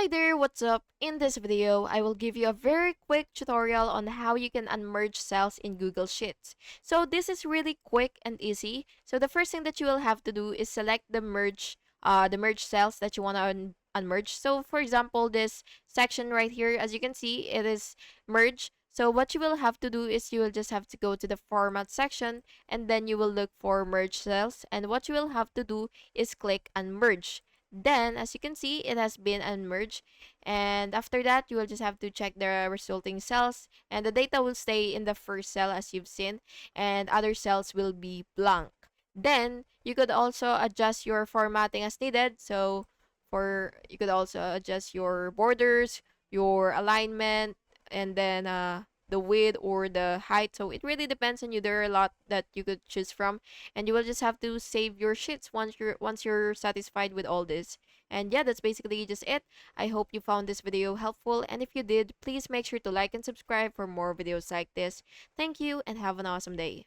Hi there, what's up? In this video, I will give you a very quick tutorial on how you can unmerge cells in Google Sheets. So this is really quick and easy. So the first thing that you will have to do is select the merge cells that you want to unmerge. So for example, this section right here, as you can see, it is merge. So what you will have to do is you will just have to go to the format section and then you will look for merge cells, and what you will have to do is click unmerge. Then, as you can see, it has been unmerged. And after that, you will just have to check the resulting cells. And the data will stay in the first cell as you've seen. And other cells will be blank. Then, you could also adjust your formatting as needed. So, you could also adjust your borders, your alignment, and then the width or the height. So it really depends on you. There are a lot that you could choose from, and you will just have to save your sheets once you're satisfied with all this. And yeah, that's basically just it. I hope you found this video helpful, and if you did, please make sure to like and subscribe for more videos like this. Thank you and have an awesome day.